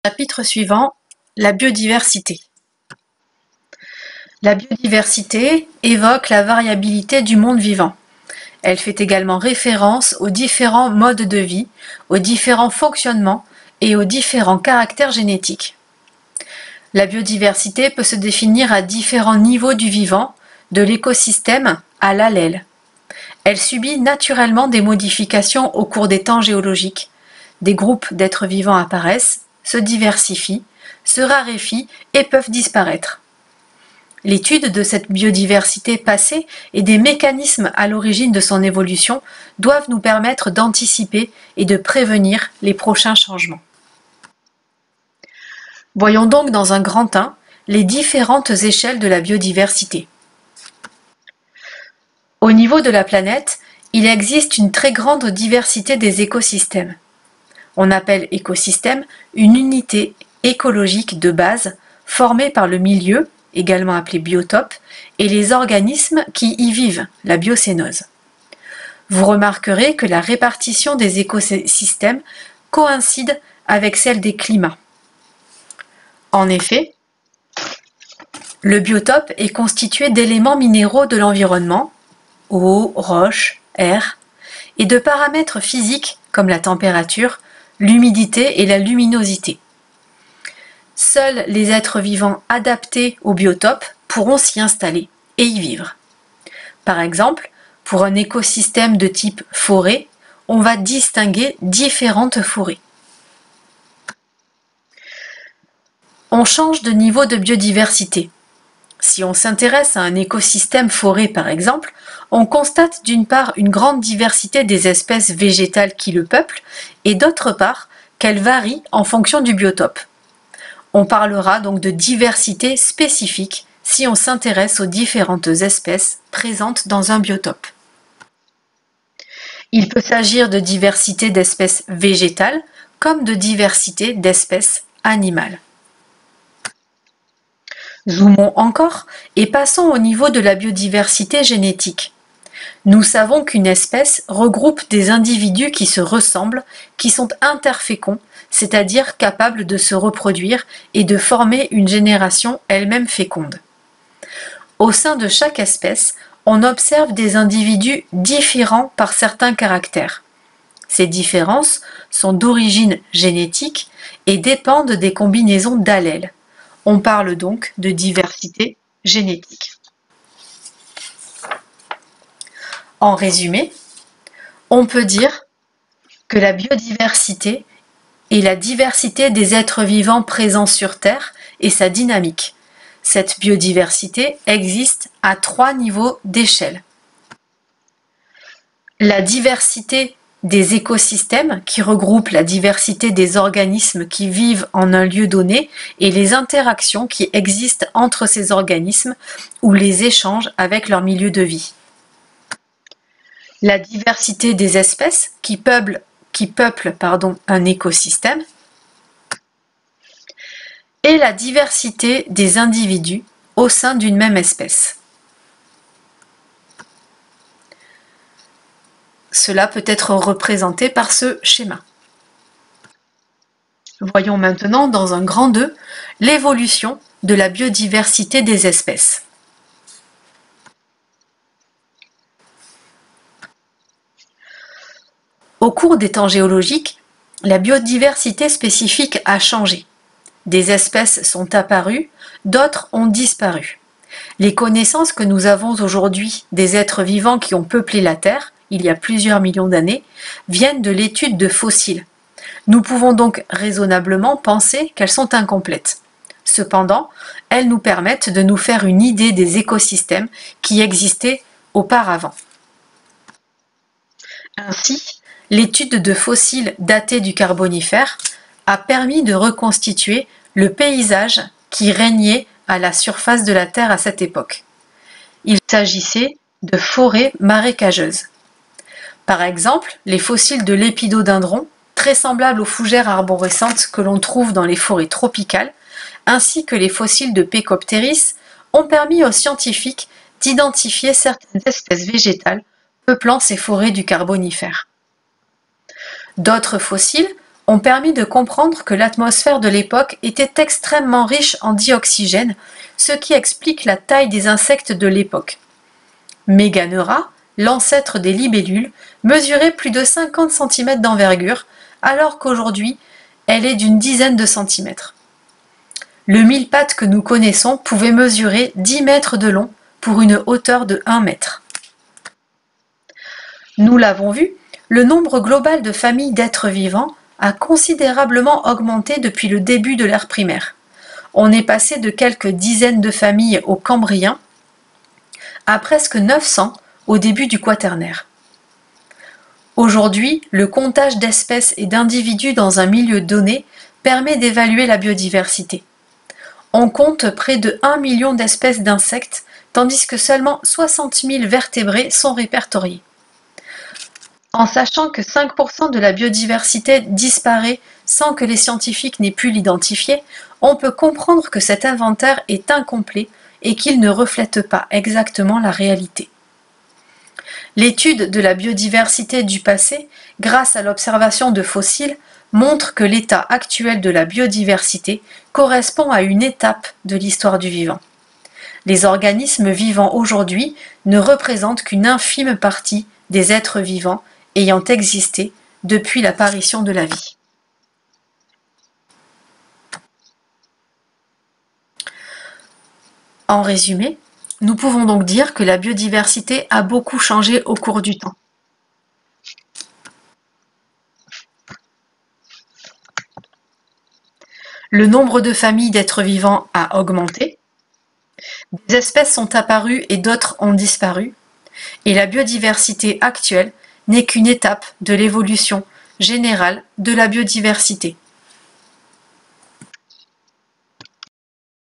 Chapitre suivant, la biodiversité. La biodiversité évoque la variabilité du monde vivant. Elle fait également référence aux différents modes de vie, aux différents fonctionnements et aux différents caractères génétiques. La biodiversité peut se définir à différents niveaux du vivant, de l'écosystème à l'allèle. Elle subit naturellement des modifications au cours des temps géologiques. Des groupes d'êtres vivants apparaissent, se diversifient, se raréfient et peuvent disparaître. L'étude de cette biodiversité passée et des mécanismes à l'origine de son évolution doivent nous permettre d'anticiper et de prévenir les prochains changements. Voyons donc dans un grand 1 les différentes échelles de la biodiversité. Au niveau de la planète, il existe une très grande diversité des écosystèmes. On appelle écosystème une unité écologique de base formée par le milieu, également appelé biotope, et les organismes qui y vivent, la biocénose. Vous remarquerez que la répartition des écosystèmes coïncide avec celle des climats. En effet, le biotope est constitué d'éléments minéraux de l'environnement, eau, roches, air, et de paramètres physiques comme la température, l'humidité et la luminosité. Seuls les êtres vivants adaptés au biotope pourront s'y installer et y vivre. Par exemple, pour un écosystème de type forêt, on va distinguer différentes forêts. On change de niveau de biodiversité. Si on s'intéresse à un écosystème forêt par exemple, on constate d'une part une grande diversité des espèces végétales qui le peuplent et d'autre part qu'elle varie en fonction du biotope. On parlera donc de diversité spécifique si on s'intéresse aux différentes espèces présentes dans un biotope. Il peut s'agir de diversité d'espèces végétales comme de diversité d'espèces animales. Zoomons encore et passons au niveau de la biodiversité génétique. Nous savons qu'une espèce regroupe des individus qui se ressemblent, qui sont interféconds, c'est-à-dire capables de se reproduire et de former une génération elle-même féconde. Au sein de chaque espèce, on observe des individus différents par certains caractères. Ces différences sont d'origine génétique et dépendent des combinaisons d'allèles. On parle donc de diversité génétique. En résumé, on peut dire que la biodiversité est la diversité des êtres vivants présents sur Terre et sa dynamique. Cette biodiversité existe à 3 niveaux d'échelle. La diversité des écosystèmes qui regroupent la diversité des organismes qui vivent en un lieu donné et les interactions qui existent entre ces organismes ou les échanges avec leur milieu de vie. La diversité des espèces qui peuplent un écosystème et la diversité des individus au sein d'une même espèce. Cela peut être représenté par ce schéma. Voyons maintenant dans un grand 2 l'évolution de la biodiversité des espèces. Au cours des temps géologiques, la biodiversité spécifique a changé. Des espèces sont apparues, d'autres ont disparu. Les connaissances que nous avons aujourd'hui des êtres vivants qui ont peuplé la Terre, il y a plusieurs millions d'années, viennent de l'étude de fossiles. Nous pouvons donc raisonnablement penser qu'elles sont incomplètes. Cependant, elles nous permettent de nous faire une idée des écosystèmes qui existaient auparavant. Ainsi, l'étude de fossiles datés du Carbonifère a permis de reconstituer le paysage qui régnait à la surface de la Terre à cette époque. Il s'agissait de forêts marécageuses. Par exemple, les fossiles de l'épidodendron, très semblables aux fougères arborescentes que l'on trouve dans les forêts tropicales, ainsi que les fossiles de Pecopteris, ont permis aux scientifiques d'identifier certaines espèces végétales peuplant ces forêts du Carbonifère. D'autres fossiles ont permis de comprendre que l'atmosphère de l'époque était extrêmement riche en dioxygène, ce qui explique la taille des insectes de l'époque. Méganeura, l'ancêtre des libellules, mesurait plus de 50 cm d'envergure, alors qu'aujourd'hui, elle est d'une dizaine de centimètres. Le mille-pattes que nous connaissons pouvait mesurer 10 mètres de long pour une hauteur de 1 mètre. Nous l'avons vu, le nombre global de familles d'êtres vivants a considérablement augmenté depuis le début de l'ère primaire. On est passé de quelques dizaines de familles au Cambrien à presque 900 au début du Quaternaire. Aujourd'hui, le comptage d'espèces et d'individus dans un milieu donné permet d'évaluer la biodiversité. On compte près de 1 million d'espèces d'insectes, tandis que seulement 60 000 vertébrés sont répertoriés. En sachant que 5% de la biodiversité disparaît sans que les scientifiques n'aient pu l'identifier, on peut comprendre que cet inventaire est incomplet et qu'il ne reflète pas exactement la réalité. L'étude de la biodiversité du passé, grâce à l'observation de fossiles, montre que l'état actuel de la biodiversité correspond à une étape de l'histoire du vivant. Les organismes vivants aujourd'hui ne représentent qu'une infime partie des êtres vivants ayant existé depuis l'apparition de la vie. En résumé, nous pouvons donc dire que la biodiversité a beaucoup changé au cours du temps. Le nombre de familles d'êtres vivants a augmenté, des espèces sont apparues et d'autres ont disparu, et la biodiversité actuelle n'est qu'une étape de l'évolution générale de la biodiversité.